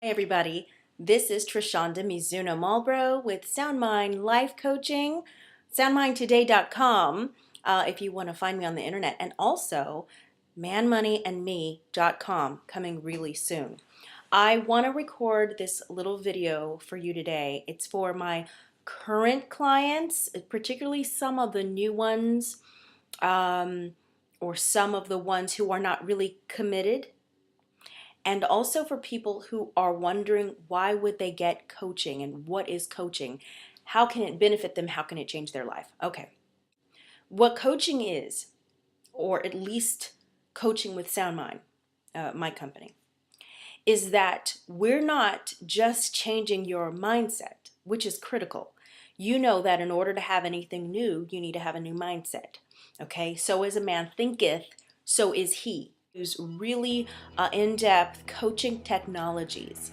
Hey everybody, this is Trashonda Mizuno Marlborough with Sound Mind Life Coaching, soundmindtoday.com if you want to find me on the internet, and also manmoneyandme.com coming really soon. I want to record this little video for you today. It's for my current clients, particularly some of the new ones, or some of the ones who are not really committed. And also for people who are wondering why would they get coaching and what is coaching? How can it benefit them? How can it change their life? Okay. What coaching is, or at least coaching with Sound Mind, my company, is that we're not just changing your mindset, which is critical. You know that in order to have anything new, you need to have a new mindset. Okay, so as a man thinketh, so is he. Use really in-depth coaching technologies,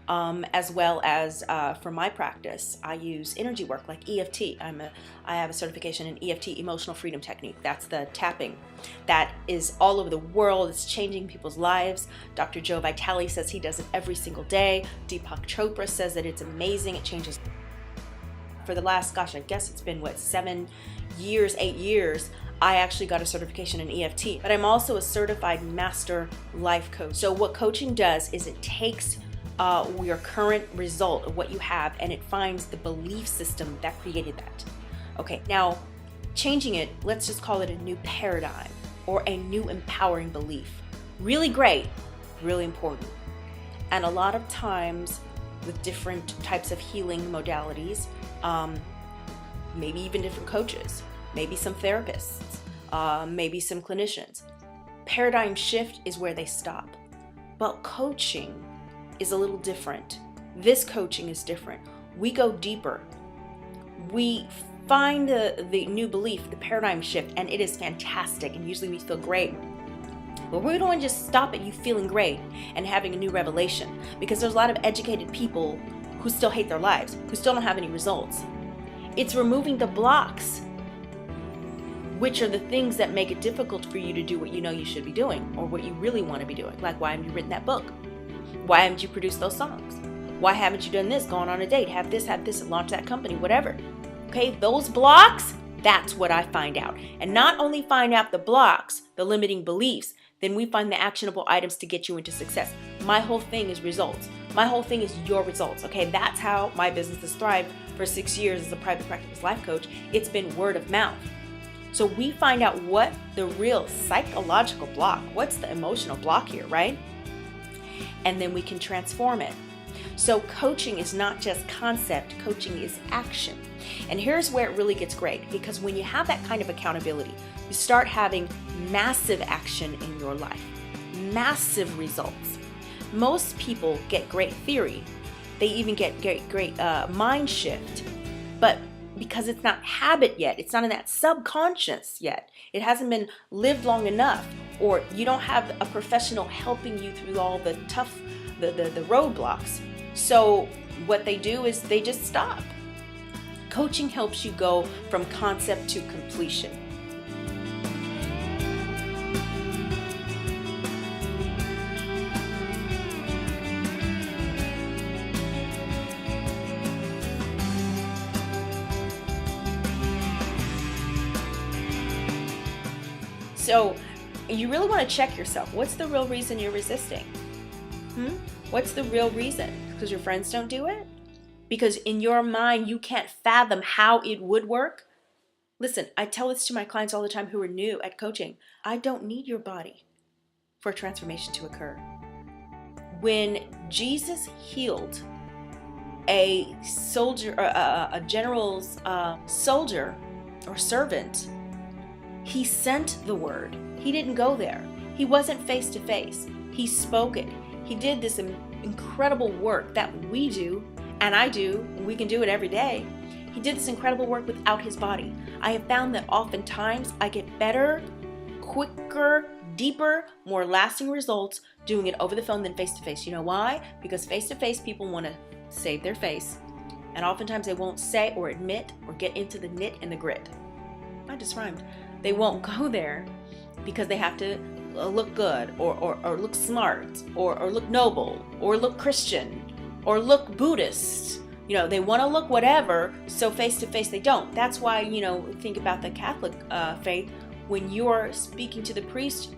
as well as for my practice, I use energy work like EFT. I have a certification in EFT, Emotional Freedom Technique. That's the tapping that is all over the world. It's changing people's lives. Dr. Joe Vitale says he does it every single day. Deepak Chopra says that it's amazing. It changes. For the last, I guess it's been 8 years, I actually got a certification in EFT, but I'm also a certified master life coach. So what coaching does is it takes your current result of what you have and it finds the belief system that created that. Okay, now changing it, let's just call it a new paradigm or a new empowering belief. Really great, really important. And a lot of times with different types of healing modalities, maybe even different coaches, maybe some therapists, maybe some clinicians. Paradigm shift is where they stop. But coaching is a little different. This coaching is different. We go deeper. We find the new belief, the paradigm shift, and it is fantastic, and usually we feel great. But we don't just stop at you feeling great and having a new revelation, because there's a lot of educated people who still hate their lives, who still don't have any results. It's removing the blocks, which are the things that make it difficult for you to do what you know you should be doing or what you really want to be doing. Like, why haven't you written that book? Why haven't you produced those songs? Why haven't you done this, gone on a date, have this, and launch that company, whatever. Okay, those blocks, that's what I find out. And not only find out the blocks, the limiting beliefs, then we find the actionable items to get you into success. My whole thing is results. My whole thing is your results. Okay, that's how my business has thrived for 6 years as a private practice life coach. It's been word of mouth. So we find out what the real psychological block, what's the emotional block here, right? And then we can transform it. So coaching is not just concept, coaching is action. And here's where it really gets great, because when you have that kind of accountability, you start having massive action in your life, massive results. Most people get great theory. They even get great mind shift, but because it's not habit yet, it's not in that subconscious yet, it hasn't been lived long enough, or you don't have a professional helping you through all the tough, the roadblocks. So what they do is they just stop. Coaching helps you go from concept to completion. So you really want to check yourself. What's the real reason you're resisting? What's the real reason? Because your friends don't do it? Because in your mind you can't fathom how it would work? Listen, I tell this to my clients all the time who are new at coaching. I don't need your body for transformation to occur. When Jesus healed a soldier, a general's soldier or servant, he sent the word. He didn't go there. He wasn't face to face. He spoke it. He did this incredible work that we do, and I do, and we can do it every day. He did this incredible work without his body. I have found that oftentimes I get better, quicker, deeper, more lasting results doing it over the phone than face to face. You know why? Because face to face people want to save their face, and oftentimes they won't say or admit or get into the nit and the grit. I just rhymed. They won't go there because they have to look good or look smart or look noble or look Christian or look Buddhist. You know, they want to look whatever, so face to face they don't. That's why, you know, think about the Catholic faith. When you're speaking to the priest,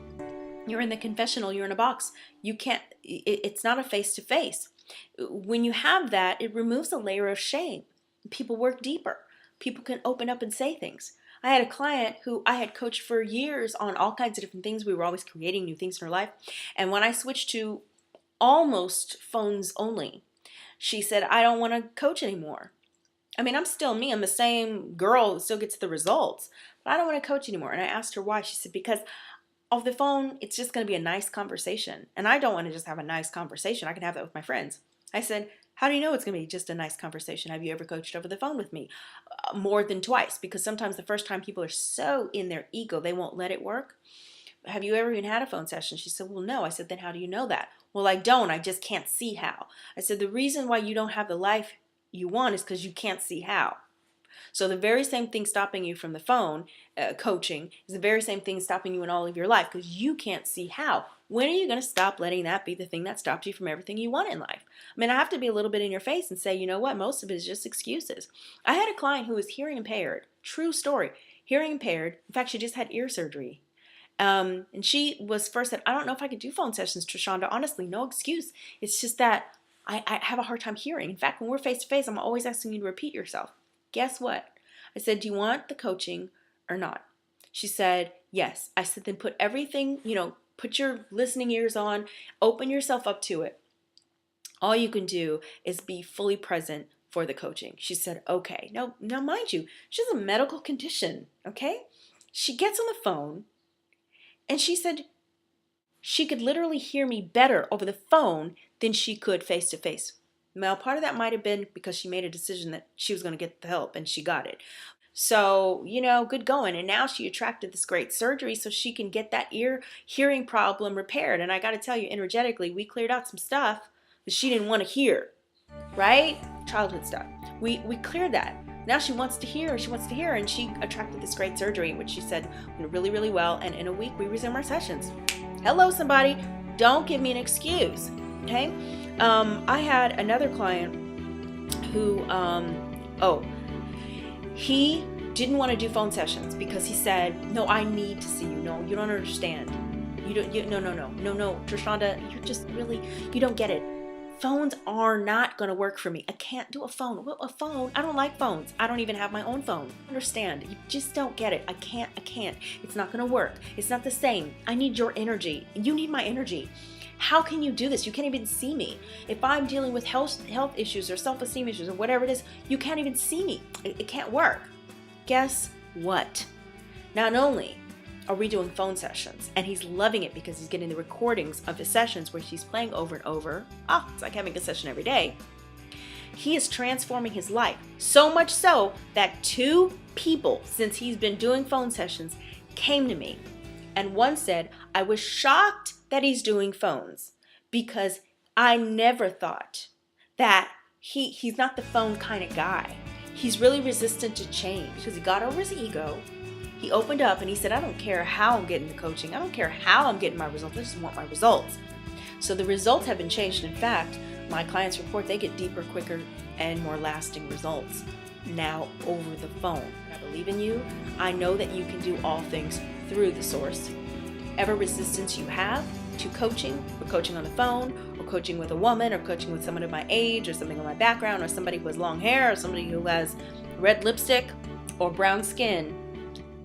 you're in the confessional, you're in a box. You can't, it's not a face to face. When you have that, it removes a layer of shame. People work deeper. People can open up and say things. I had a client who I had coached for years on all kinds of different things. We were always creating new things in her life. And when I switched to almost phones only, she said, I don't want to coach anymore. I mean, I'm still me. I'm the same girl that still gets the results, but I don't want to coach anymore. And I asked her why. She said, because off the phone, it's just going to be a nice conversation. And I don't want to just have a nice conversation. I can have that with my friends. I said, how do you know it's going to be just a nice conversation? Have you ever coached over the phone with me? More than twice, because sometimes the first time people are so in their ego, they won't let it work. Have you ever even had a phone session? She said, well, no. I said, then how do you know that? Well, I don't. I just can't see how. I said, the reason why you don't have the life you want is because you can't see how. So the very same thing stopping you from the phone coaching is the very same thing stopping you in all of your life, because you can't see how. When are you going to stop letting that be the thing that stops you from everything you want in life? I mean, I have to be a little bit in your face and say, you know what, most of it is just excuses. I had a client who was hearing impaired. True story. Hearing impaired. In fact, she just had ear surgery. And she was first said, I don't know if I could do phone sessions, Trashonda. Honestly, no excuse. It's just that I have a hard time hearing. In fact, when we're face to face, I'm always asking you to repeat yourself. Guess what? I said, do you want the coaching or not? She said, yes. I said, then put everything, put your listening ears on, open yourself up to it. All you can do is be fully present for the coaching. She said, okay. Now mind you, she has a medical condition, okay? She gets on the phone and she said she could literally hear me better over the phone than she could face to face. Now, part of that might have been because she made a decision that she was going to get the help, and she got it. So, good going. And now she attracted this great surgery so she can get that hearing problem repaired. And I got to tell you, energetically, we cleared out some stuff that she didn't want to hear, right? Childhood stuff. We cleared that. Now she wants to hear, and she attracted this great surgery, which she said went really, really well. And in a week, we resume our sessions. Hello, somebody. Don't give me an excuse, okay? I had another client who, he didn't want to do phone sessions because he said, no, I need to see you. No, you don't understand. No, Trashonda, you don't get it. Phones are not going to work for me. I can't do a phone. A phone? I don't like phones. I don't even have my own phone. Understand? You just don't get it. I can't. It's not going to work. It's not the same. I need your energy. You need my energy. How can you do this? You can't even see me. If I'm dealing with health issues or self-esteem issues or whatever it is, you can't even see me. It can't work. Guess what? Not only are we doing phone sessions, and he's loving it because he's getting the recordings of his sessions where he's playing over and over. It's like having a session every day. He is transforming his life. So much so that 2 people, since he's been doing phone sessions, came to me. And one said, I was shocked that he's doing phones because I never thought that he's not the phone kind of guy. He's really resistant to change because he got over his ego. He opened up and he said, I don't care how I'm getting the coaching. I don't care how I'm getting my results. I just want my results. So the results have been changed. In fact, my clients report they get deeper, quicker, and more lasting results now over the phone. I believe in you. I know that you can do all things through the source. Ever resistance you have to coaching, or coaching on the phone, or coaching with a woman, or coaching with someone of my age, or something of my background, or somebody who has long hair, or somebody who has red lipstick or brown skin,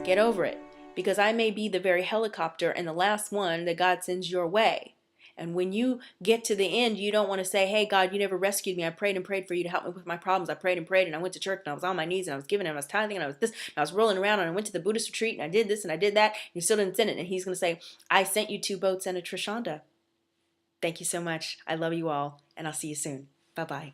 get over it. Because I may be the very helicopter and the last one that God sends your way. And when you get to the end, you don't want to say, hey, God, you never rescued me. I prayed and prayed for you to help me with my problems. I prayed and prayed, and I went to church, and I was on my knees, and I was giving, and I was tithing, and I was this, and I was rolling around, and I went to the Buddhist retreat, and I did this, and I did that, and you still didn't send it. And he's going to say, I sent you 2 boats and a Trashonda. Thank you so much. I love you all, and I'll see you soon. Bye-bye.